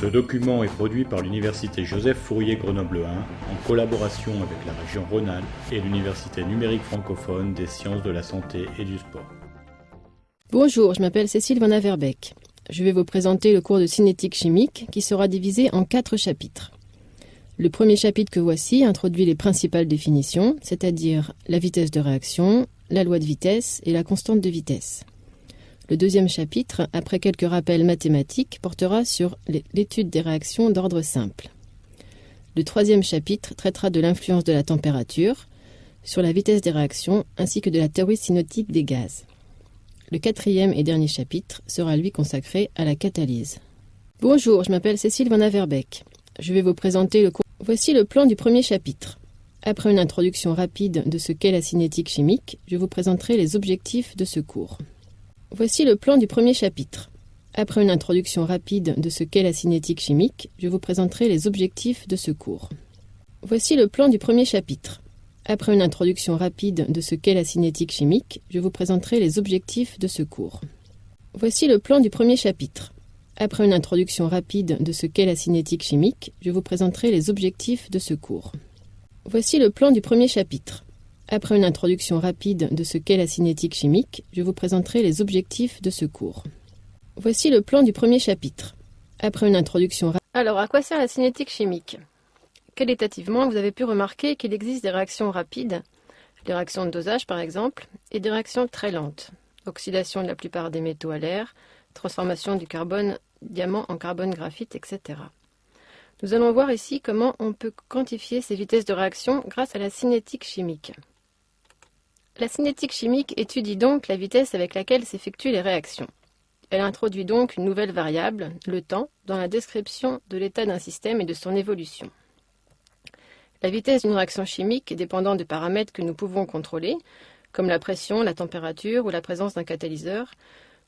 Ce document est produit par l'Université Joseph Fourier Grenoble 1 en collaboration avec la région Rhône-Alpes et l'Université numérique francophone des sciences de la santé et du sport. Bonjour, je m'appelle Cécile Van Averbeek. Je vais vous présenter le cours de cinétique chimique qui sera divisé en 4 chapitres. Le premier chapitre que voici introduit les principales définitions, c'est-à-dire la vitesse de réaction, la loi de vitesse et la constante de vitesse. Le deuxième chapitre, après quelques rappels mathématiques, portera sur l'étude des réactions d'ordre simple. Le troisième chapitre traitera de l'influence de la température sur la vitesse des réactions ainsi que de la théorie cinétique des gaz. Le quatrième et dernier chapitre sera lui consacré à la catalyse. Bonjour, je m'appelle Cécile Van Averbeek. Je vais vous présenter le cours. Voici le plan du premier chapitre. Après une introduction rapide de ce qu'est la cinétique chimique, je vous présenterai les objectifs de ce cours. Voici le plan du premier chapitre. Après une introduction rapide de ce qu'est la cinétique chimique, je vous présenterai les objectifs de ce cours. Voici le plan du premier chapitre. Après une introduction rapide de ce qu'est la cinétique chimique, je vous présenterai les objectifs de ce cours. Voici le plan du premier chapitre. Après une introduction rapide de ce qu'est la cinétique chimique, je vous présenterai les objectifs de ce cours. Voici le plan du premier chapitre. Après une introduction rapide de ce qu'est la cinétique chimique, je vous présenterai les objectifs de ce cours. Voici le plan du premier chapitre. Après une introduction Alors, à quoi sert la cinétique chimique ? Qualitativement, vous avez pu remarquer qu'il existe des réactions rapides, les réactions de dosage par exemple, et des réactions très lentes, oxydation de la plupart des métaux à l'air, transformation du carbone diamant en carbone graphite, etc. Nous allons voir ici comment on peut quantifier ces vitesses de réaction grâce à la cinétique chimique. La cinétique chimique étudie donc la vitesse avec laquelle s'effectuent les réactions. Elle introduit donc une nouvelle variable, le temps, dans la description de l'état d'un système et de son évolution. La vitesse d'une réaction chimique dépendant de paramètres que nous pouvons contrôler, comme la pression, la température ou la présence d'un catalyseur,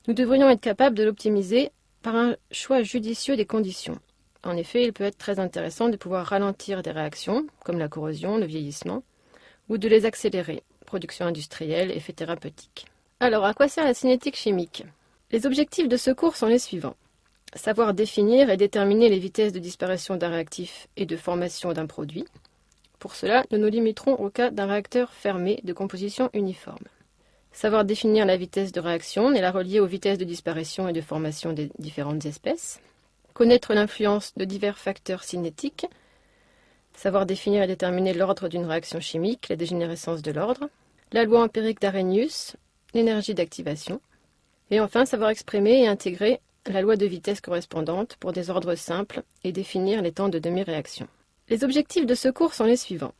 nous devrions être capables de l'optimiser par un choix judicieux des conditions. En effet, il peut être très intéressant de pouvoir ralentir des réactions, comme la corrosion, le vieillissement, ou de les accélérer, production industrielle, effets thérapeutiques. Alors, à quoi sert la cinétique chimique ? Les objectifs de ce cours sont les suivants. Savoir définir et déterminer les vitesses de disparition d'un réactif et de formation d'un produit. Pour cela, nous nous limiterons au cas d'un réacteur fermé de composition uniforme. Savoir définir la vitesse de réaction et la relier aux vitesses de disparition et de formation des différentes espèces. Connaître l'influence de divers facteurs cinétiques. Savoir définir et déterminer l'ordre d'une réaction chimique, la dégénérescence de l'ordre. La loi empirique d'Arrhenius, l'énergie d'activation. Et enfin, savoir exprimer et intégrer la loi de vitesse correspondante pour des ordres simples et définir les temps de demi-réaction. Les objectifs de ce cours sont les suivants.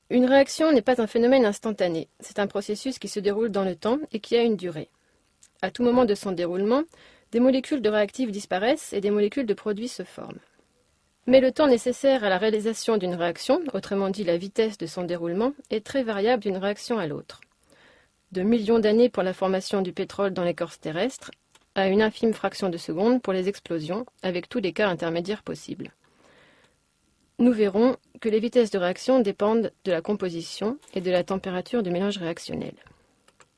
Une réaction n'est pas un phénomène instantané, c'est un processus qui se déroule dans le temps et qui a une durée. À tout moment de son déroulement, des molécules de réactifs disparaissent et des molécules de produits se forment. Mais le temps nécessaire à la réalisation d'une réaction, autrement dit la vitesse de son déroulement, est très variable d'une réaction à l'autre. De millions d'années pour la formation du pétrole dans l'écorce terrestre, à une infime fraction de seconde pour les explosions, avec tous les cas intermédiaires possibles. Nous verrons que les vitesses de réaction dépendent de la composition et de la température du mélange réactionnel.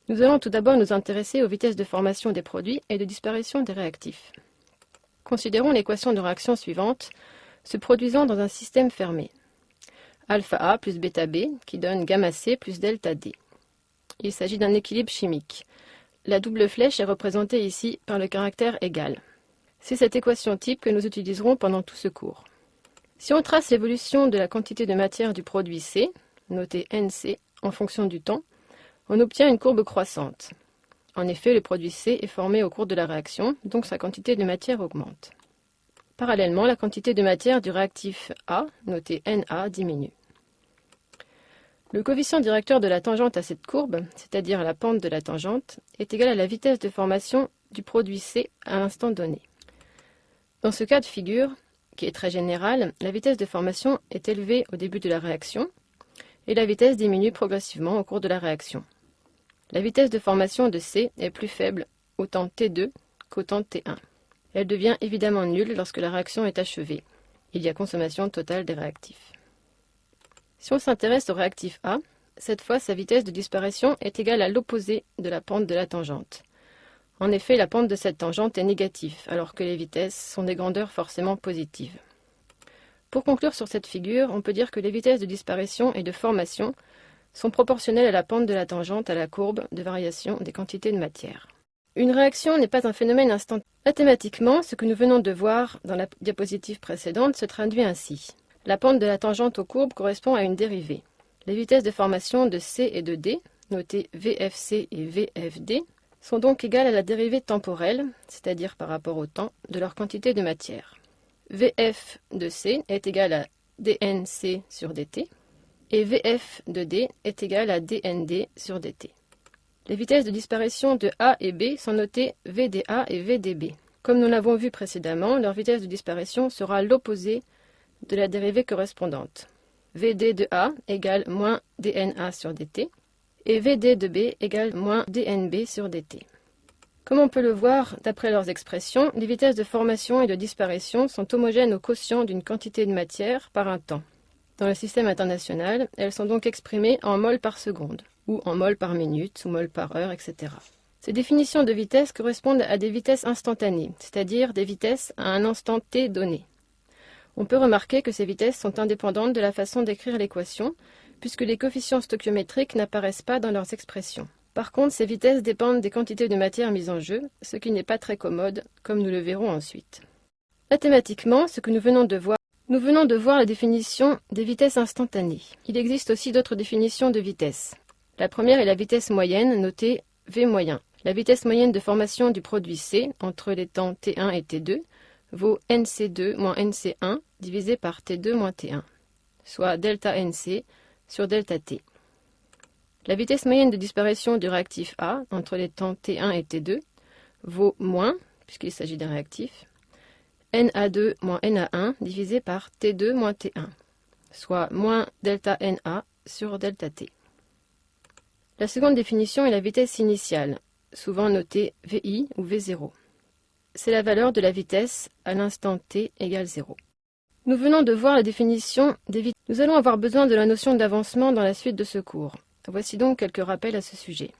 Nous allons tout d'abord nous intéresser aux vitesses de formation des produits et de disparition des réactifs. Considérons l'équation de réaction suivante, se produisant dans un système fermé. Alpha A plus bêta B qui donne gamma C plus delta D. Il s'agit d'un équilibre chimique. La double flèche est représentée ici par le caractère égal. C'est cette équation type que nous utiliserons pendant tout ce cours. Si on trace l'évolution de la quantité de matière du produit C, noté NC, en fonction du temps, on obtient une courbe croissante. En effet, le produit C est formé au cours de la réaction, donc sa quantité de matière augmente. Parallèlement, la quantité de matière du réactif A, noté NA, diminue. Le coefficient directeur de la tangente à cette courbe, c'est-à-dire la pente de la tangente, est égal à la vitesse de formation du produit C à l'instant donné. Dans ce cas de figure, qui est très général, la vitesse de formation est élevée au début de la réaction et la vitesse diminue progressivement au cours de la réaction. La vitesse de formation de C est plus faible au temps T2 qu'au temps T1. Elle devient évidemment nulle lorsque la réaction est achevée. Il y a consommation totale des réactifs. Si on s'intéresse au réactif A, cette fois sa vitesse de disparition est égale à l'opposé de la pente de la tangente. En effet, la pente de cette tangente est négative, alors que les vitesses sont des grandeurs forcément positives. Pour conclure sur cette figure, on peut dire que les vitesses de disparition et de formation sont proportionnelles à la pente de la tangente à la courbe de variation des quantités de matière. Une réaction n'est pas un phénomène instantané. Mathématiquement, ce que nous venons de voir dans la diapositive précédente se traduit ainsi. La pente de la tangente aux courbes correspond à une dérivée. Les vitesses de formation de C et de D, notées VFC et VFD, sont donc égales à la dérivée temporelle, c'est-à-dire par rapport au temps, de leur quantité de matière. Vf de C est égal à dNc sur dt, et Vf de D est égal à dNd sur dt. Les vitesses de disparition de A et B sont notées VdA et VdB. Comme nous l'avons vu précédemment, leur vitesse de disparition sera l'opposé de la dérivée correspondante. Vd de A égale moins dNA sur dt, et Vd de B égale moins dNb sur dt. Comme on peut le voir d'après leurs expressions, les vitesses de formation et de disparition sont homogènes au quotient d'une quantité de matière par un temps. Dans le système international, elles sont donc exprimées en mol par seconde, ou en mol par minute, ou mol par heure, etc. Ces définitions de vitesse correspondent à des vitesses instantanées, c'est-à-dire des vitesses à un instant t donné. On peut remarquer que ces vitesses sont indépendantes de la façon d'écrire l'équation, puisque les coefficients stoichiométriques n'apparaissent pas dans leurs expressions. Par contre, ces vitesses dépendent des quantités de matière mises en jeu, ce qui n'est pas très commode, comme nous le verrons ensuite. Mathématiquement, ce que nous venons de voir la définition des vitesses instantanées. Il existe aussi d'autres définitions de vitesse. La première est la vitesse moyenne, notée V moyen. La vitesse moyenne de formation du produit C, entre les temps T1 et T2, vaut NC2 moins NC1 divisé par T2 moins T1, soit delta NC sur delta T. La vitesse moyenne de disparition du réactif A, entre les temps T1 et T2, vaut moins, puisqu'il s'agit d'un réactif, NA2 moins NA1 divisé par T2 moins T1, soit moins delta NA sur delta T. La seconde définition est la vitesse initiale, souvent notée VI ou V0. C'est la valeur de la vitesse à l'instant t égale 0. Nous venons de voir la définition des vitesses. Nous allons avoir besoin de la notion d'avancement dans la suite de ce cours. Voici donc quelques rappels à ce sujet.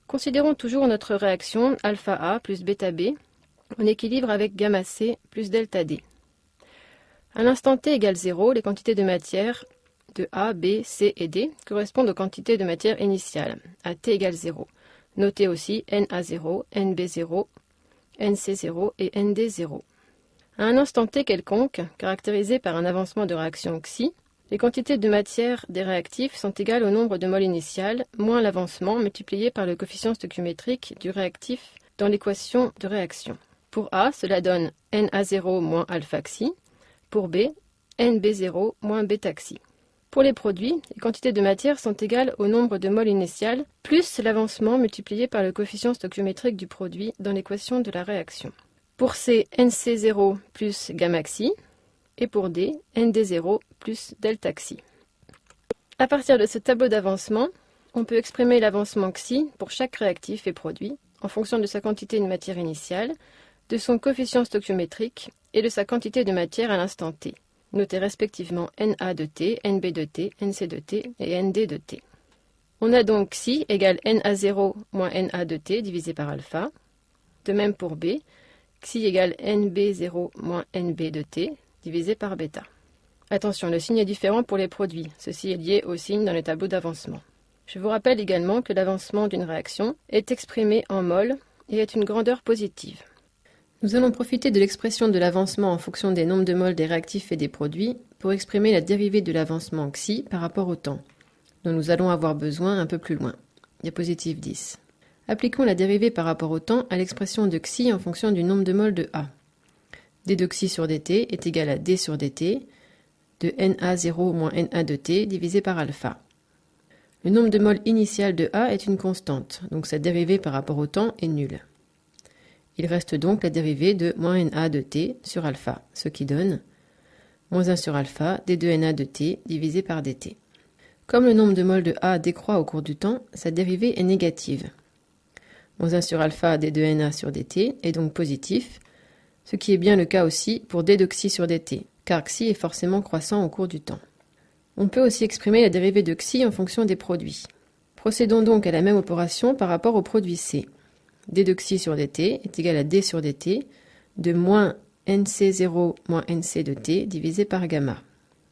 Considérons toujours notre réaction alpha A plus bêta B en équilibre avec gamma C plus delta D. À l'instant t égale 0, les quantités de matière de A, B, C et D correspondent aux quantités de matière initiales, à t égale 0. Notez aussi NA0, NB0, NC0 et ND0. À un instant t quelconque, caractérisé par un avancement de réaction xi, les quantités de matière des réactifs sont égales au nombre de moles initial moins l'avancement multiplié par le coefficient stoichiométrique du réactif dans l'équation de réaction. Pour A, cela donne Na0 moins alpha xi. Pour B, Nb0 moins bêta xi. Pour les produits, les quantités de matière sont égales au nombre de moles initial plus l'avancement multiplié par le coefficient stoichiométrique du produit dans l'équation de la réaction. Pour C, Nc0 plus gamma xi. Et pour D, Nd0 plus delta xi. À partir de ce tableau d'avancement, on peut exprimer l'avancement xi pour chaque réactif et produit en fonction de sa quantité de matière initiale, de son coefficient stoichiométrique et de sa quantité de matière à l'instant t, notés respectivement Na de t, Nb de t, Nc de t et Nd de t. On a donc xi égale Na0 moins Na de t divisé par alpha. De même pour B, xi égale Nb0 moins Nb de t divisé par bêta. Attention, le signe est différent pour les produits. Ceci est lié au signe dans le tableau d'avancement. Je vous rappelle également que l'avancement d'une réaction est exprimé en mol et est une grandeur positive. Nous allons profiter de l'expression de l'avancement en fonction des nombres de moles des réactifs et des produits pour exprimer la dérivée de l'avancement xi par rapport au temps, dont nous allons avoir besoin un peu plus loin. Diapositive 10. Appliquons la dérivée par rapport au temps à l'expression de xi en fonction du nombre de moles de A. d de xi sur dt est égal à d sur dt de Na0 moins Na de t divisé par alpha. Le nombre de moles initial de A est une constante, donc sa dérivée par rapport au temps est nulle. Il reste donc la dérivée de moins Na de t sur alpha, ce qui donne moins 1 sur alpha d de Na de t divisé par dt. Comme le nombre de moles de A décroît au cours du temps, sa dérivée est négative. Moins 1 sur alpha d de Na sur dt est donc positif, ce qui est bien le cas aussi pour d de xi sur dt, car xi est forcément croissant au cours du temps. On peut aussi exprimer la dérivée de xi en fonction des produits. Procédons donc à la même opération par rapport au produit C. d de xi sur dt est égal à d sur dt de moins nc0 moins nc de t divisé par gamma.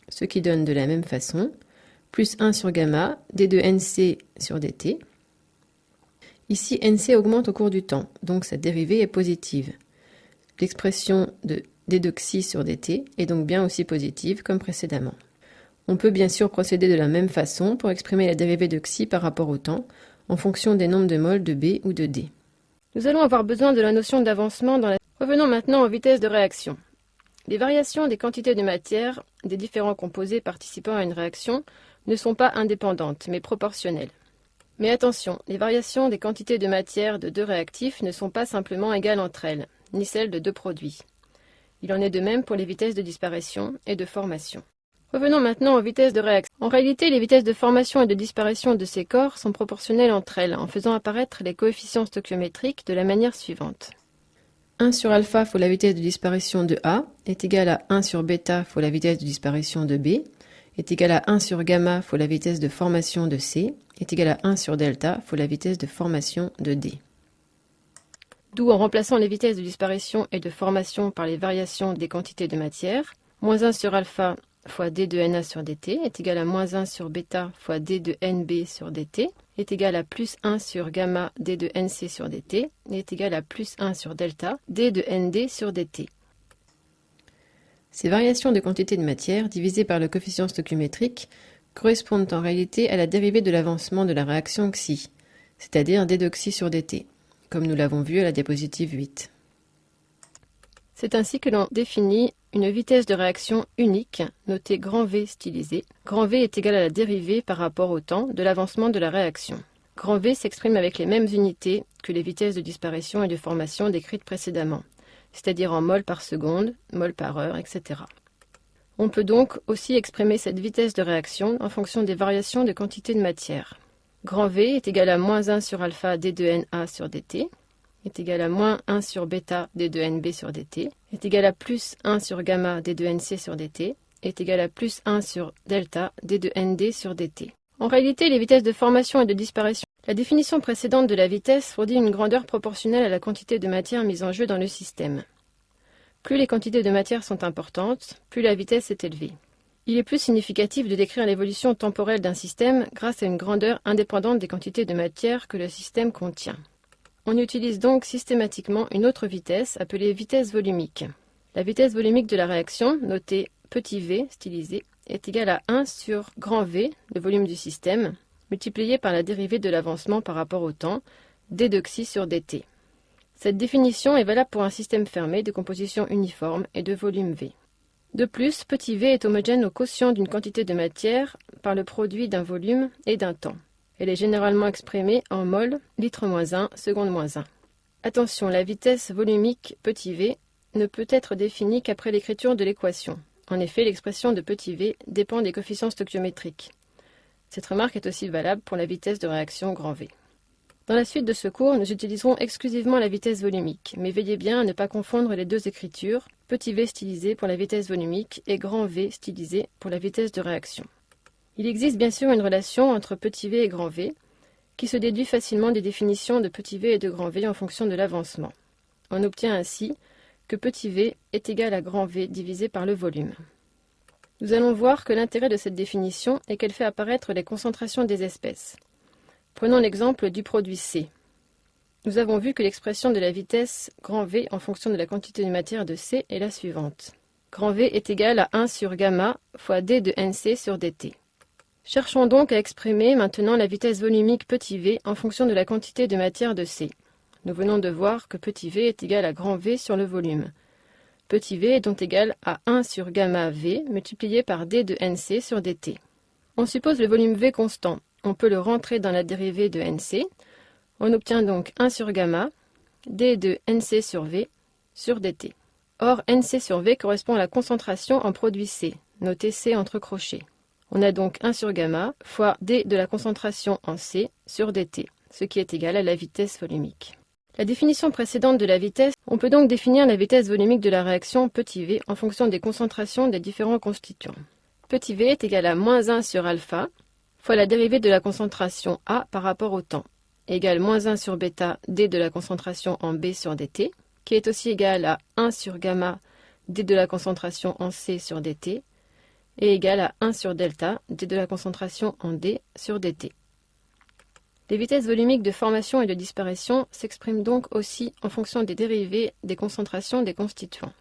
Ce qui donne de la même façon plus 1 sur gamma d de nc sur dt. Ici, nc augmente au cours du temps, donc sa dérivée est positive. L'expression de d de xi sur dt est donc bien aussi positive comme précédemment. On peut bien sûr procéder de la même façon pour exprimer la dérivée de xi par rapport au temps, en fonction des nombres de moles de B ou de D. Nous allons avoir besoin de la notion d'avancement dans la... Revenons maintenant aux vitesses de réaction. Les variations des quantités de matière des différents composés participant à une réaction ne sont pas indépendantes, mais proportionnelles. Mais attention, les variations des quantités de matière de deux réactifs ne sont pas simplement égales entre elles, ni celles de deux produits. Il en est de même pour les vitesses de disparition et de formation. Revenons maintenant aux vitesses de réaction. En réalité, les vitesses de formation et de disparition de ces corps sont proportionnelles entre elles, en faisant apparaître les coefficients stoichiométriques de la manière suivante. 1 sur alpha fois la vitesse de disparition de A est égal à 1 sur bêta fois la vitesse de disparition de B, est égal à 1 sur gamma fois la vitesse de formation de C, est égal à 1 sur delta fois la vitesse de formation de D. D'où, en remplaçant les vitesses de disparition et de formation par les variations des quantités de matière, moins 1 sur alpha fois d de na sur dt est égal à moins 1 sur bêta fois d de nb sur dt est égal à plus 1 sur gamma d de nc sur dt est égal à plus 1 sur delta d de nd sur dt. Ces variations de quantité de matière divisées par le coefficient stoichiométrique correspondent en réalité à la dérivée de l'avancement de la réaction xi, c'est-à-dire d de xi sur dt, comme nous l'avons vu à la diapositive 8. C'est ainsi que l'on définit une vitesse de réaction unique, notée grand V stylisée. Grand V est égal à la dérivée par rapport au temps de l'avancement de la réaction. Grand V s'exprime avec les mêmes unités que les vitesses de disparition et de formation décrites précédemment, c'est-à-dire en mol par seconde, mol par heure, etc. On peut donc aussi exprimer cette vitesse de réaction en fonction des variations de quantité de matière. Grand V est égal à moins 1 sur alpha d de na sur dt, est égal à moins 1 sur bêta d de nb sur dt, est égal à plus 1 sur gamma d de nc sur dt, est égal à plus 1 sur delta d de nd sur dt. En réalité, les vitesses de formation et de disparition. La définition précédente de la vitesse fournit une grandeur proportionnelle à la quantité de matière mise en jeu dans le système. Plus les quantités de matière sont importantes, plus la vitesse est élevée. Il est plus significatif de décrire l'évolution temporelle d'un système grâce à une grandeur indépendante des quantités de matière que le système contient. On utilise donc systématiquement une autre vitesse, appelée vitesse volumique. La vitesse volumique de la réaction, notée petit v stylisée, est égale à 1 sur grand V, le volume du système, multiplié par la dérivée de l'avancement par rapport au temps, d de xi sur dt. Cette définition est valable pour un système fermé de composition uniforme et de volume V. De plus, petit v est homogène au quotient d'une quantité de matière par le produit d'un volume et d'un temps. Elle est généralement exprimée en mol, litre-1, seconde-1. Attention, la vitesse volumique petit v ne peut être définie qu'après l'écriture de l'équation. En effet, l'expression de petit v dépend des coefficients stoichiométriques. Cette remarque est aussi valable pour la vitesse de réaction grand V. Dans la suite de ce cours, nous utiliserons exclusivement la vitesse volumique, mais veillez bien à ne pas confondre les deux écritures, petit v stylisé pour la vitesse volumique et grand V stylisé pour la vitesse de réaction. Il existe bien sûr une relation entre petit v et grand V, qui se déduit facilement des définitions de petit v et de grand V en fonction de l'avancement. On obtient ainsi que petit v est égal à grand V divisé par le volume. Nous allons voir que l'intérêt de cette définition est qu'elle fait apparaître les concentrations des espèces. Prenons l'exemple du produit C. Nous avons vu que l'expression de la vitesse grand V en fonction de la quantité de matière de C est la suivante. Grand V est égal à 1 sur gamma fois d de nc sur dt. Cherchons donc à exprimer maintenant la vitesse volumique petit v en fonction de la quantité de matière de C. Nous venons de voir que petit v est égal à grand V sur le volume. Petit v est donc égal à 1 sur gamma V multiplié par d de nc sur dt. On suppose le volume V constant. On peut le rentrer dans la dérivée de nc. On obtient donc 1 sur gamma d de nc sur V sur dt. Or, nc sur V correspond à la concentration en produit C, noté C entre crochets. On a donc 1 sur gamma fois d de la concentration en C sur dt, ce qui est égal à la vitesse volumique. La définition précédente de la vitesse, on peut donc définir la vitesse volumique de la réaction petit v en fonction des concentrations des différents constituants. Petit v est égal à moins 1 sur alpha fois la dérivée de la concentration A par rapport au temps, égale moins 1 sur bêta d de la concentration en B sur dt, qui est aussi égal à 1 sur gamma d de la concentration en C sur dt, et égal à 1 sur delta d de la concentration en D sur dt. Les vitesses volumiques de formation et de disparition s'expriment donc aussi en fonction des dérivées des concentrations des constituants.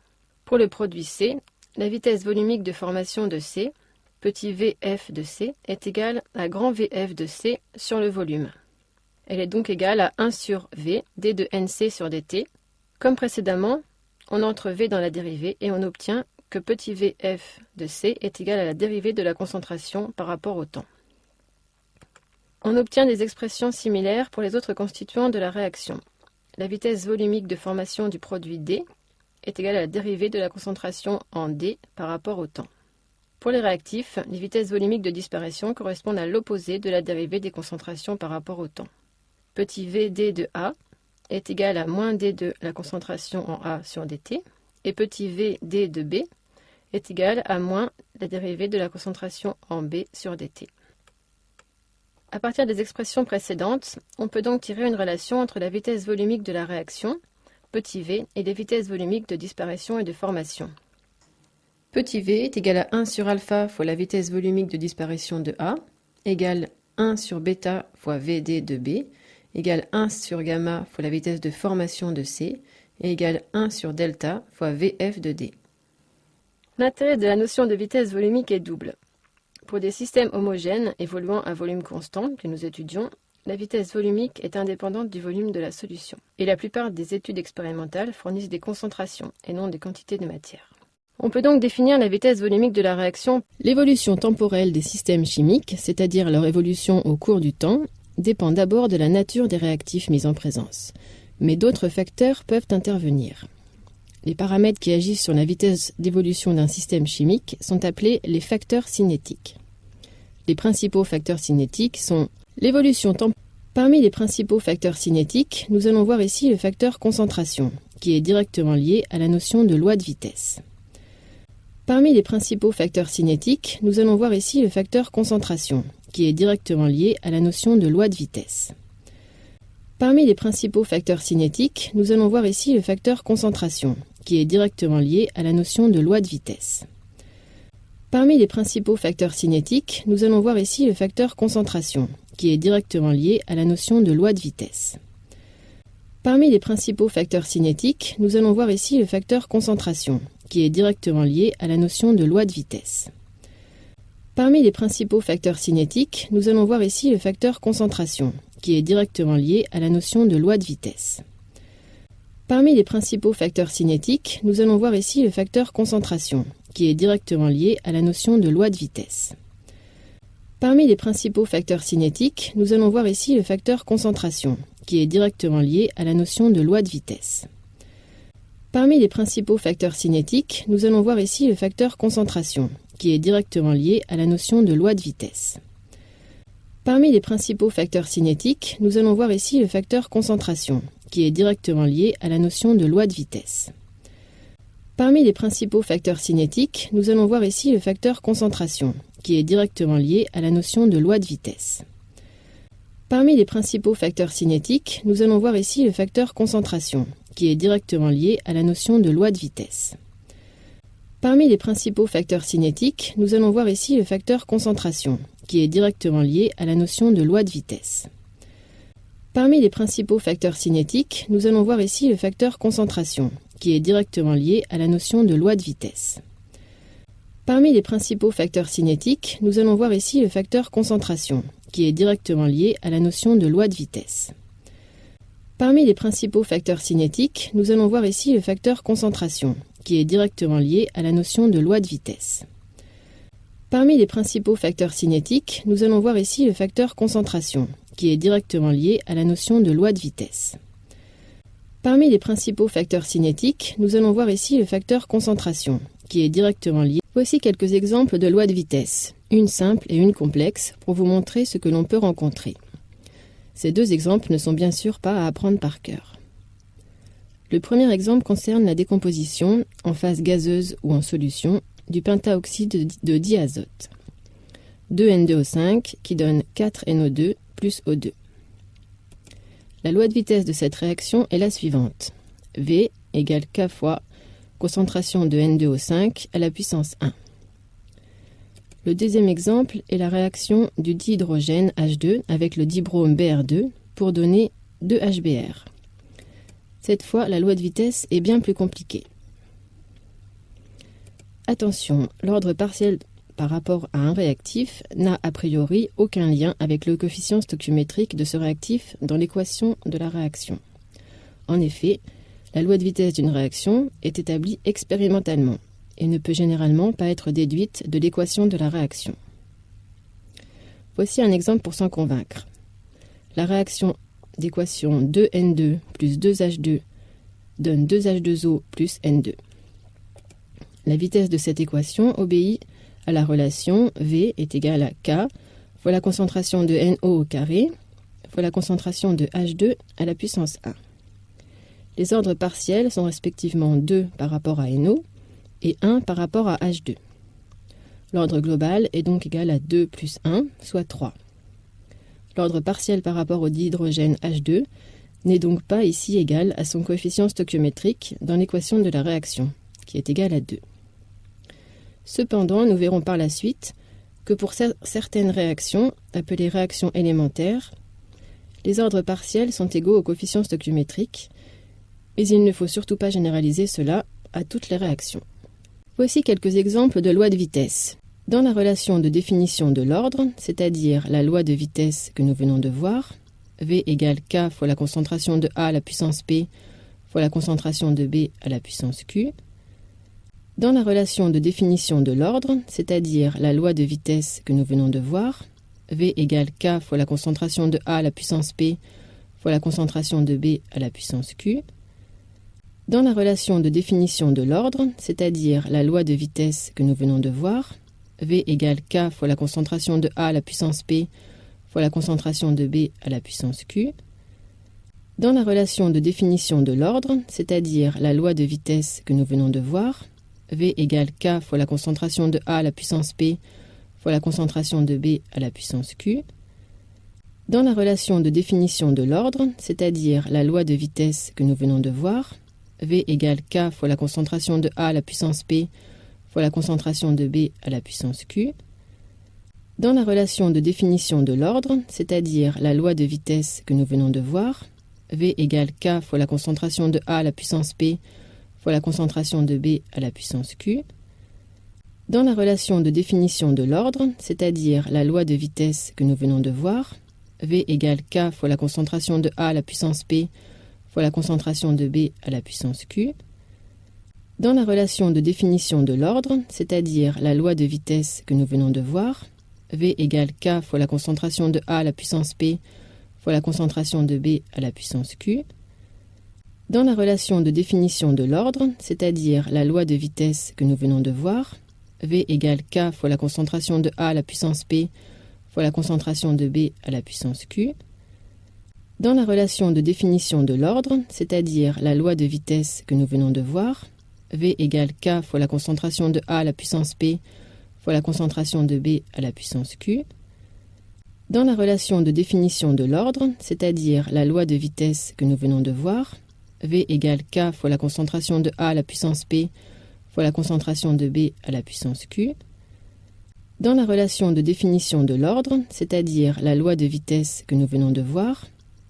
Pour le produit C, la vitesse volumique de formation de C, petit vf de C, est égale à grand Vf de C sur le volume. Elle est donc égale à 1 sur V, d de nc sur dt. Comme précédemment, on entre V dans la dérivée et on obtient que petit vf de C est égal à la dérivée de la concentration par rapport au temps. On obtient des expressions similaires pour les autres constituants de la réaction. La vitesse volumique de formation du produit D est égale à la dérivée de la concentration en D par rapport au temps. Pour les réactifs, les vitesses volumiques de disparition correspondent à l'opposé de la dérivée des concentrations par rapport au temps. Petit Vd de A est égal à moins d de la concentration en A sur dt, et petit Vd de B est égal à moins la dérivée de la concentration en B sur dt. À partir des expressions précédentes, on peut donc tirer une relation entre la vitesse volumique de la réaction, petit v, et les vitesses volumiques de disparition et de formation. Petit v est égal à 1 sur alpha fois la vitesse volumique de disparition de A, égale 1 sur bêta fois Vd de B, égale 1 sur gamma fois la vitesse de formation de C, et égale 1 sur delta fois Vf de D. L'intérêt de la notion de vitesse volumique est double. Pour des systèmes homogènes évoluant à volume constant que nous étudions, la vitesse volumique est indépendante du volume de la solution. Et la plupart des études expérimentales fournissent des concentrations et non des quantités de matière. On peut donc définir la vitesse volumique de la réaction. L'évolution temporelle des systèmes chimiques, c'est-à-dire leur évolution au cours du temps, dépend d'abord de la nature des réactifs mis en présence. Mais d'autres facteurs peuvent intervenir. Les paramètres qui agissent sur la vitesse d'évolution d'un système chimique sont appelés les facteurs cinétiques. Les principaux facteurs cinétiques sont l'évolution temporelle. Parmi les principaux facteurs cinétiques, nous allons voir ici le facteur concentration, qui est directement lié à la notion de loi de vitesse. Parmi les principaux facteurs cinétiques, nous allons voir ici le facteur concentration, qui est directement lié à la notion de loi de vitesse. Parmi les principaux facteurs cinétiques, nous allons voir ici le facteur concentration, qui est directement lié à la notion de loi de vitesse. Parmi les principaux facteurs cinétiques, nous allons voir ici le facteur concentration, qui est directement lié à la notion de loi de vitesse. Parmi les principaux facteurs cinétiques, nous allons voir ici le facteur concentration, qui est directement lié à la notion de loi de vitesse. Parmi les principaux facteurs cinétiques, nous allons voir ici le facteur concentration, qui est directement lié à la notion de loi de vitesse. Parmi les principaux facteurs cinétiques, nous allons voir ici le facteur concentration, qui est directement lié à la notion de loi de vitesse. Parmi les principaux facteurs cinétiques, nous allons voir ici le facteur concentration, qui est directement lié à la notion de loi de vitesse. Parmi les principaux facteurs cinétiques, nous allons voir ici le facteur concentration, qui est directement lié à la notion de loi de vitesse. Parmi les principaux facteurs cinétiques, nous allons voir ici le facteur concentration, qui est directement lié à la notion de loi de vitesse. Parmi les principaux facteurs cinétiques, nous allons voir ici le facteur concentration, qui est directement lié à la notion de loi de vitesse. Parmi les principaux facteurs cinétiques, nous allons voir ici le facteur concentration, qui est directement lié à la notion de loi de vitesse. Parmi les principaux facteurs cinétiques, nous allons voir ici le facteur concentration, qui est directement lié à la notion de loi de vitesse. Parmi les principaux facteurs cinétiques, nous allons voir ici le facteur concentration, qui est directement lié à la notion de loi de vitesse. Parmi les principaux facteurs cinétiques, nous allons voir ici le facteur concentration, qui est directement lié à la notion de loi de vitesse. Parmi les principaux facteurs cinétiques, nous allons voir ici le facteur concentration, qui est directement lié à la notion de loi de vitesse. Parmi les principaux facteurs cinétiques, nous allons voir ici le facteur concentration, qui est directement lié à la notion de loi de vitesse. Parmi les principaux facteurs cinétiques, nous allons voir ici le facteur concentration, qui est directement lié. Voici quelques exemples de lois de vitesse, une simple et une complexe, pour vous montrer ce que l'on peut rencontrer. Ces deux exemples ne sont bien sûr pas à apprendre par cœur. Le premier exemple concerne la décomposition, en phase gazeuse ou en solution, du pentaoxyde de diazote. 2N2O5 qui donne 4NO2 plus O2. La loi de vitesse de cette réaction est la suivante. V égale K fois concentration de N2O5 à la puissance 1. Le deuxième exemple est la réaction du dihydrogène H2 avec le dibrome Br2 pour donner 2HBr. Cette fois, la loi de vitesse est bien plus compliquée. Attention, l'ordre partiel par rapport à un réactif n'a a priori aucun lien avec le coefficient stoichiométrique de ce réactif dans l'équation de la réaction. En effet, la loi de vitesse d'une réaction est établie expérimentalement et ne peut généralement pas être déduite de l'équation de la réaction. Voici un exemple pour s'en convaincre. La réaction d'équation 2N2 plus 2H2 donne 2H2O plus N2. La vitesse de cette équation obéit à la relation V est égal à K fois la concentration de NO au carré fois la concentration de H2 à la puissance 1. Les ordres partiels sont respectivement 2 par rapport à NO et 1 par rapport à H2. L'ordre global est donc égal à 2 plus 1, soit 3. L'ordre partiel par rapport au dihydrogène H2 n'est donc pas ici égal à son coefficient stoichiométrique dans l'équation de la réaction, qui est égal à 2. Cependant, nous verrons par la suite que pour certaines réactions, appelées réactions élémentaires, les ordres partiels sont égaux au coefficient stoichiométrique, mais il ne faut surtout pas généraliser cela à toutes les réactions. Voici quelques exemples de lois de vitesse. Dans la relation de définition de l'ordre, c'est-à-dire la loi de vitesse que nous venons de voir, V égale K fois la concentration de A à la puissance P fois la concentration de B à la puissance Q. Dans la relation de définition de l'ordre, c'est-à-dire la loi de vitesse que nous venons de voir, V égale K fois la concentration de A à la puissance P fois la concentration de B à la puissance Q. Dans la relation de définition de l'ordre, c'est-à-dire la loi de vitesse que nous venons de voir, V égale K fois la concentration de A à la puissance P fois la concentration de B à la puissance Q. Dans la relation de définition de l'ordre, c'est-à-dire la loi de vitesse que nous venons de voir, V égale K fois la concentration de A à la puissance P fois la concentration de B à la puissance Q. Dans la relation de définition de l'ordre, c'est-à-dire la loi de vitesse que nous venons de voir, V égale K fois la concentration de A à la puissance P fois la concentration de B à la puissance Q. Dans la relation de définition de l'ordre, c'est-à-dire la loi de vitesse que nous venons de voir, V égale K fois la concentration de A à la puissance P fois la concentration de B à la puissance Q. Dans la relation de définition de l'ordre, c'est-à-dire la loi de vitesse que nous venons de voir, V égale K fois la concentration de A à la puissance P fois la concentration de B à la puissance Q. Dans la relation de définition de l'ordre, c'est-à-dire la loi de vitesse que nous venons de voir, V égale K fois la concentration de A à la puissance P fois la concentration de B à la puissance Q. Dans la relation de définition de l'ordre, c'est-à-dire la loi de vitesse que nous venons de voir, V égale K fois la concentration de A à la puissance P fois la concentration de B à la puissance Q. Dans la relation de définition de l'ordre, c'est-à-dire la loi de vitesse que nous venons de voir, V égale K fois la concentration de A à la puissance P fois la concentration de B à la puissance Q. Dans la relation de définition de l'ordre, c'est-à-dire la loi de vitesse que nous venons de voir, V égale K fois la concentration de A à la puissance P fois la concentration de B à la puissance Q. Dans la relation de définition de l'ordre, c'est-à-dire la loi de vitesse que nous venons de voir,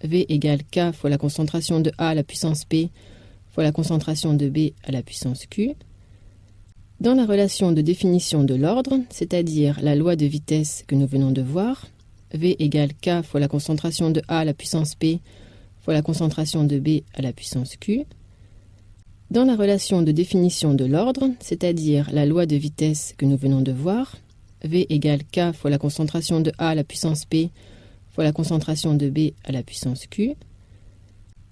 V égale K fois la concentration de A à la puissance P fois la concentration de B à la puissance Q. Dans la relation de définition de l'ordre, c'est-à-dire la loi de vitesse que nous venons de voir, V égale K fois la concentration de A à la puissance P fois la concentration de B à la puissance Q. Dans la relation de définition de l'ordre, c'est-à-dire la loi de vitesse que nous venons de voir, V égale K fois la concentration de A à la puissance P fois la concentration de B à la puissance Q.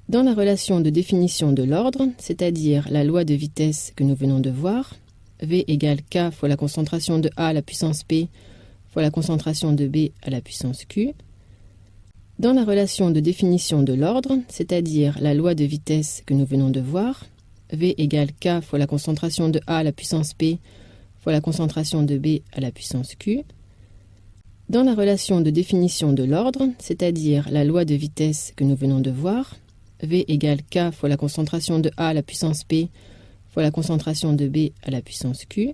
Dans la relation de définition de l'ordre, c'est-à-dire la loi de vitesse que nous venons de voir, V égale K fois la concentration de A à la puissance P fois la concentration de B à la puissance Q. Dans la relation de définition de l'ordre, c'est-à-dire la loi de vitesse que nous venons de voir, V égale K fois la concentration de A à la puissance P fois la concentration de B à la puissance Q. Dans la relation de définition de l'ordre, c'est-à-dire la loi de vitesse que nous venons de voir, V égale K fois la concentration de A à la puissance P fois la concentration de B à la puissance Q.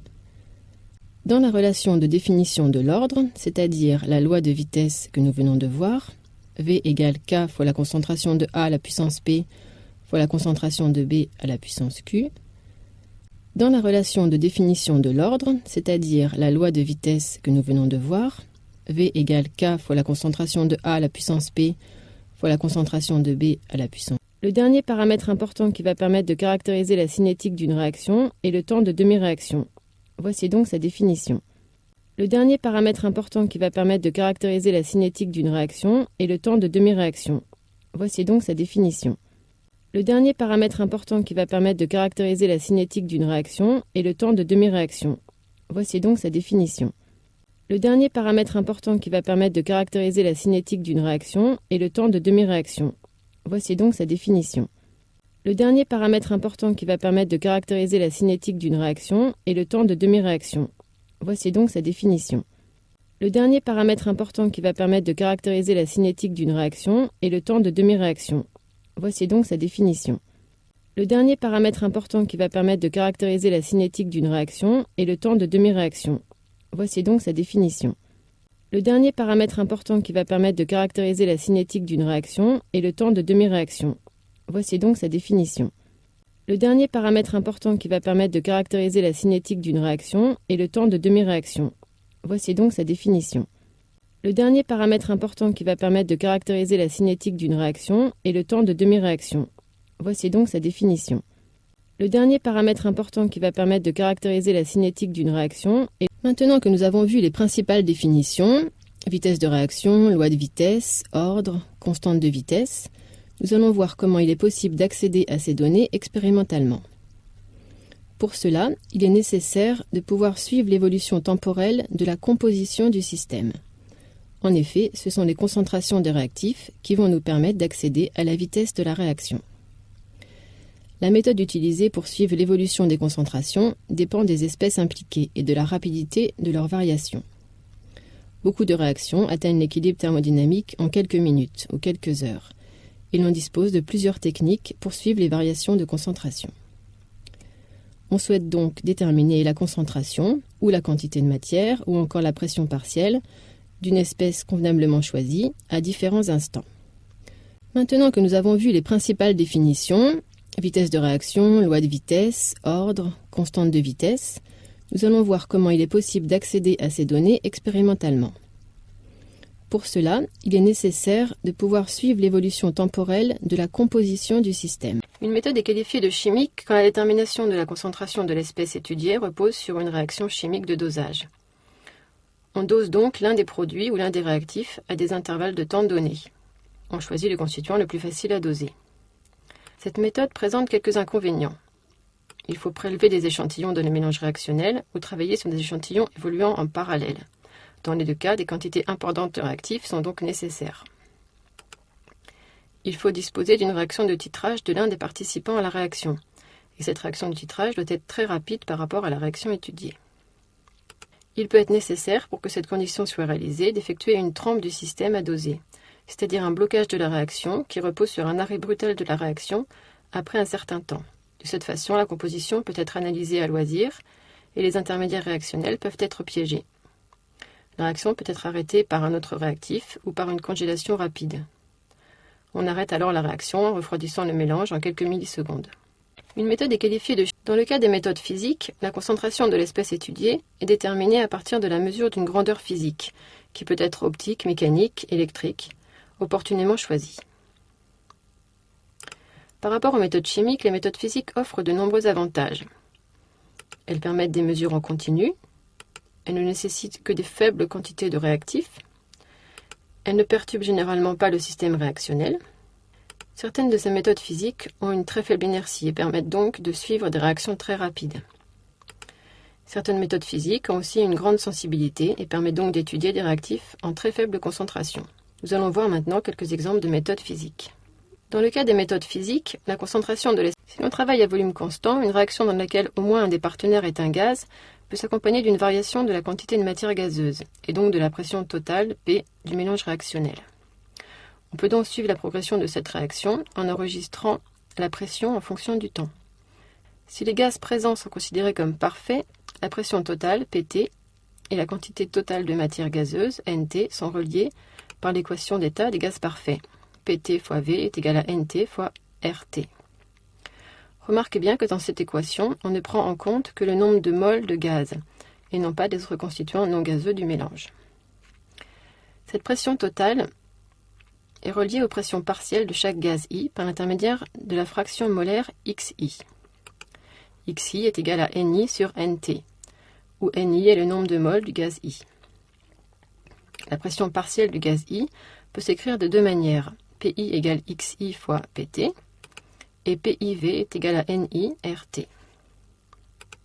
Dans la relation de définition de l'ordre, c'est-à-dire la loi de vitesse que nous venons de voir, V égale K fois la concentration de A à la puissance P fois la concentration de B à la puissance Q. Dans la relation de définition de l'ordre, c'est-à-dire la loi de vitesse que nous venons de voir, V égale K fois la concentration de A à la puissance P fois la concentration de B à la puissance. Le dernier paramètre important qui va permettre de caractériser la cinétique d'une réaction est le temps de demi-réaction. Voici donc sa définition. Le dernier paramètre important qui va permettre de caractériser la cinétique d'une réaction est le temps de demi-réaction. Voici donc sa définition. Le dernier paramètre important qui va permettre de caractériser la cinétique d'une réaction est le temps de demi-réaction. Voici donc sa définition. Le dernier paramètre important qui va permettre de caractériser la cinétique d'une réaction est le temps de demi-réaction. Voici donc sa définition. Le dernier paramètre important qui va permettre de caractériser la cinétique d'une réaction est le temps de demi-réaction. Voici donc sa définition. Le dernier paramètre important qui va permettre de caractériser la cinétique d'une réaction est le temps de demi-réaction. Voici donc sa définition. Le dernier paramètre important qui va permettre de caractériser la cinétique d'une réaction est le temps de demi-réaction. Voici donc sa définition. Le dernier paramètre important qui va permettre de caractériser la cinétique d'une réaction est le temps de demi-réaction. Voici donc sa définition. Le dernier paramètre important qui va permettre de caractériser la cinétique d'une réaction est le temps de demi-réaction. Voici donc sa définition. Le dernier paramètre important qui va permettre de caractériser la cinétique d'une réaction est le temps de demi-réaction. Voici donc sa définition. Le dernier paramètre important qui va permettre de caractériser la cinétique d'une réaction est... Maintenant que nous avons vu les principales définitions, vitesse de réaction, loi de vitesse, ordre, constante de vitesse, nous allons voir comment il est possible d'accéder à ces données expérimentalement. Pour cela, il est nécessaire de pouvoir suivre l'évolution temporelle de la composition du système. En effet, ce sont les concentrations des réactifs qui vont nous permettre d'accéder à la vitesse de la réaction. La méthode utilisée pour suivre l'évolution des concentrations dépend des espèces impliquées et de la rapidité de leur variation. Beaucoup de réactions atteignent l'équilibre thermodynamique en quelques minutes ou quelques heures, et l'on dispose de plusieurs techniques pour suivre les variations de concentration. On souhaite donc déterminer la concentration, ou la quantité de matière, ou encore la pression partielle, d'une espèce convenablement choisie à différents instants. Maintenant que nous avons vu les principales définitions, vitesse de réaction, loi de vitesse, ordre, constante de vitesse, nous allons voir comment il est possible d'accéder à ces données expérimentalement. Pour cela, il est nécessaire de pouvoir suivre l'évolution temporelle de la composition du système. Une méthode est qualifiée de chimique quand la détermination de la concentration de l'espèce étudiée repose sur une réaction chimique de dosage. On dose donc l'un des produits ou l'un des réactifs à des intervalles de temps donnés. On choisit le constituant le plus facile à doser. Cette méthode présente quelques inconvénients. Il faut prélever des échantillons de le mélange réactionnel ou travailler sur des échantillons évoluant en parallèle. Dans les deux cas, des quantités importantes de réactifs sont donc nécessaires. Il faut disposer d'une réaction de titrage de l'un des participants à la réaction, et cette réaction de titrage doit être très rapide par rapport à la réaction étudiée. Il peut être nécessaire, pour que cette condition soit réalisée, d'effectuer une trempe du système à doser, c'est-à-dire un blocage de la réaction qui repose sur un arrêt brutal de la réaction après un certain temps. De cette façon, la composition peut être analysée à loisir et les intermédiaires réactionnels peuvent être piégés. La réaction peut être arrêtée par un autre réactif ou par une congélation rapide. On arrête alors la réaction en refroidissant le mélange en quelques millisecondes. Une méthode est qualifiée de... Dans le cas des méthodes physiques, la concentration de l'espèce étudiée est déterminée à partir de la mesure d'une grandeur physique, qui peut être optique, mécanique, électrique, opportunément choisie. Par rapport aux méthodes chimiques, les méthodes physiques offrent de nombreux avantages. Elles permettent des mesures en continu, elles ne nécessitent que des faibles quantités de réactifs, elles ne perturbent généralement pas le système réactionnel. Certaines de ces méthodes physiques ont une très faible inertie et permettent donc de suivre des réactions très rapides. Certaines méthodes physiques ont aussi une grande sensibilité et permettent donc d'étudier des réactifs en très faible concentration. Nous allons voir maintenant quelques exemples de méthodes physiques. Dans le cas des méthodes physiques, la concentration de l'espèce. Si l'on travaille à volume constant, une réaction dans laquelle au moins un des partenaires est un gaz peut s'accompagner d'une variation de la quantité de matière gazeuse, et donc de la pression totale, P, du mélange réactionnel. On peut donc suivre la progression de cette réaction en enregistrant la pression en fonction du temps. Si les gaz présents sont considérés comme parfaits, la pression totale, Pt, et la quantité totale de matière gazeuse, Nt, sont reliés par l'équation d'état des gaz parfaits. Pt fois V est égal à Nt fois Rt. Remarquez bien que dans cette équation, on ne prend en compte que le nombre de moles de gaz, et non pas des autres constituants non gazeux du mélange. Cette pression totale est reliée aux pressions partielles de chaque gaz I par l'intermédiaire de la fraction molaire Xi. Xi est égal à Ni sur Nt, où Ni est le nombre de moles du gaz I. La pression partielle du gaz I peut s'écrire de deux manières. Pi égale Xi fois Pt, et PIV est égal à Ni Rt.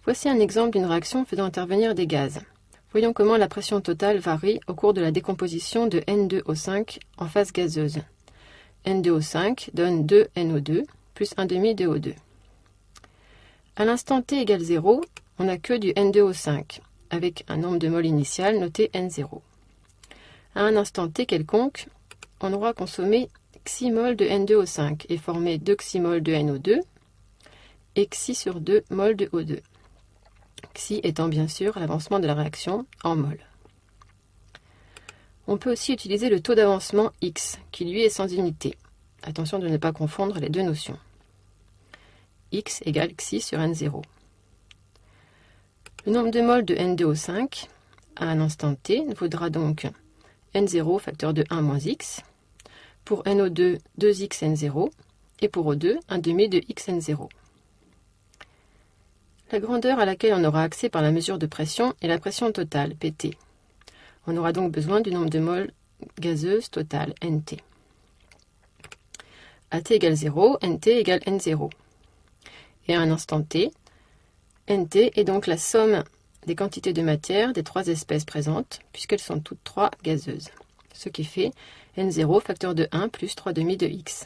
Voici un exemple d'une réaction faisant intervenir des gaz. Voyons comment la pression totale varie au cours de la décomposition de N2O5 en phase gazeuse. N2O5 donne 2NO2 plus 1,5 de O2. À l'instant t égale 0, on n'a que du N2O5, avec un nombre de moles initial noté N0. À un instant t quelconque, on aura consommé xi mol de N2O5 et formé 2 xi mol de NO2 et xi sur 2 mol de O2. Xi étant bien sûr l'avancement de la réaction en mol. On peut aussi utiliser le taux d'avancement X, qui lui est sans unité. Attention de ne pas confondre les deux notions. X égale xi sur N0. Le nombre de moles de N2O5 à un instant t vaudra donc N0 facteur de 1 moins X, pour NO2 2xN0 et pour O2 1,5 de xN0. La grandeur à laquelle on aura accès par la mesure de pression est la pression totale, Pt. On aura donc besoin du nombre de moles gazeuses totales, Nt. À t égale 0, Nt égale N0. Et à un instant t, Nt est donc la somme des quantités de matière des trois espèces présentes, puisqu'elles sont toutes trois gazeuses. Ce qui fait N0 facteur de 1 plus 3,5 de x.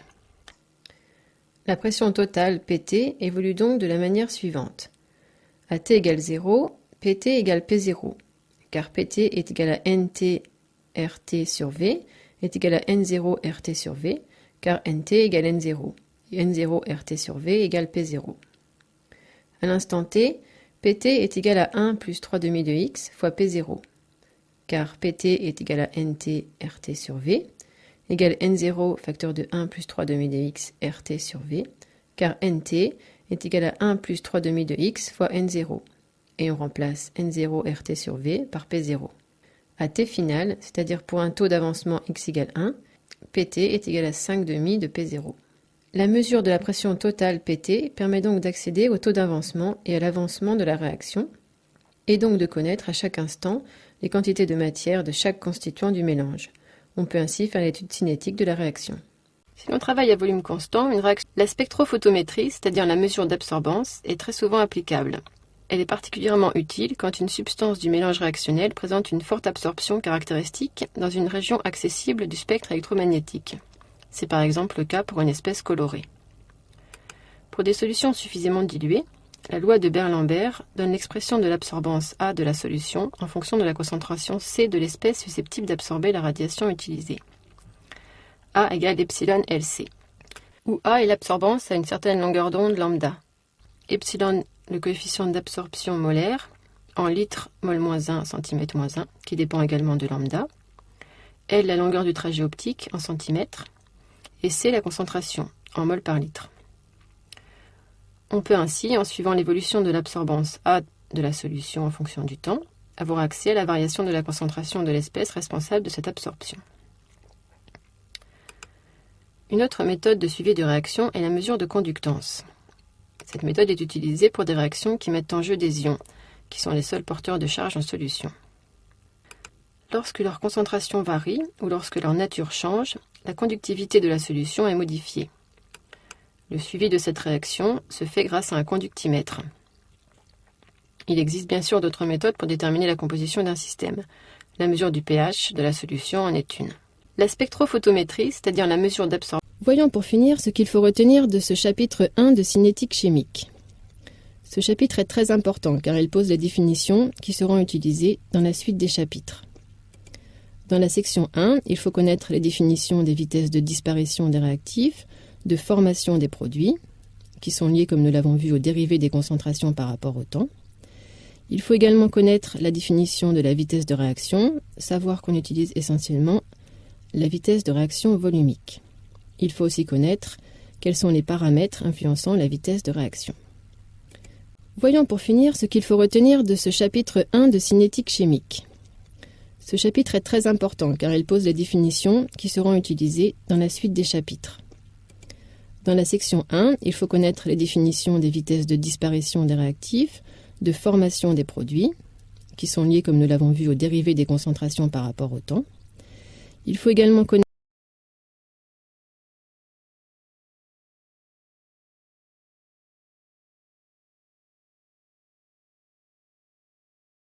La pression totale Pt évolue donc de la manière suivante. À t égale 0, Pt égale P0, car Pt est égal à Nt Rt sur V est égal à N0 Rt sur V, car Nt égale N0, et N0 Rt sur V égale P0. À l'instant t, Pt est égal à 1 plus 3,5 de x fois P0, car Pt est égal à Nt Rt sur V, égale N0 facteur de 1 plus 3,5 de x Rt sur V, car Nt est égal à 1 plus 3,5 de x fois N0, et on remplace N0 Rt sur V par P0. À t final, c'est-à-dire pour un taux d'avancement x égale 1, Pt est égal à 5,5 de P0. La mesure de la pression totale Pt permet donc d'accéder au taux d'avancement et à l'avancement de la réaction, et donc de connaître à chaque instant les quantités de matière de chaque constituant du mélange. On peut ainsi faire l'étude cinétique de la réaction. Si l'on travaille à volume constant, la spectrophotométrie, c'est-à-dire la mesure d'absorbance, est très souvent applicable. Elle est particulièrement utile quand une substance du mélange réactionnel présente une forte absorption caractéristique dans une région accessible du spectre électromagnétique. C'est par exemple le cas pour une espèce colorée. Pour des solutions suffisamment diluées, la loi de Beer-Lambert donne l'expression de l'absorbance A de la solution en fonction de la concentration C de l'espèce susceptible d'absorber la radiation utilisée. A égale epsilon Lc, où A est l'absorbance à une certaine longueur d'onde lambda. Epsilon, le coefficient d'absorption molaire, en litres mol-1, cm-1, qui dépend également de lambda. L, la longueur du trajet optique, en centimètres. Et C, la concentration, en mol par litre. On peut ainsi, en suivant l'évolution de l'absorbance A de la solution en fonction du temps, avoir accès à la variation de la concentration de l'espèce responsable de cette absorption. Une autre méthode de suivi de réaction est la mesure de conductance. Cette méthode est utilisée pour des réactions qui mettent en jeu des ions, qui sont les seuls porteurs de charge en solution. Lorsque leur concentration varie ou lorsque leur nature change, la conductivité de la solution est modifiée. Le suivi de cette réaction se fait grâce à un conductimètre. Il existe bien sûr d'autres méthodes pour déterminer la composition d'un système. La mesure du pH de la solution en est une. La spectrophotométrie, c'est-à-dire la mesure d'absorption, Voyons pour finir ce qu'il faut retenir de ce chapitre 1 de cinétique chimique. Ce chapitre est très important car il pose les définitions qui seront utilisées dans la suite des chapitres. Dans la section 1, il faut connaître les définitions des vitesses de disparition des réactifs, de formation des produits, qui sont liées, comme nous l'avons vu, aux dérivés des concentrations par rapport au temps. Il faut également connaître la définition de la vitesse de réaction, savoir qu'on utilise essentiellement la vitesse de réaction volumique. Il faut aussi connaître quels sont les paramètres influençant la vitesse de réaction. Voyons pour finir ce qu'il faut retenir de ce chapitre 1 de cinétique chimique. Ce chapitre est très important car il pose les définitions qui seront utilisées dans la suite des chapitres. Dans la section 1, il faut connaître les définitions des vitesses de disparition des réactifs, de formation des produits, qui sont liées, comme nous l'avons vu, aux dérivés des concentrations par rapport au temps. Il faut également connaître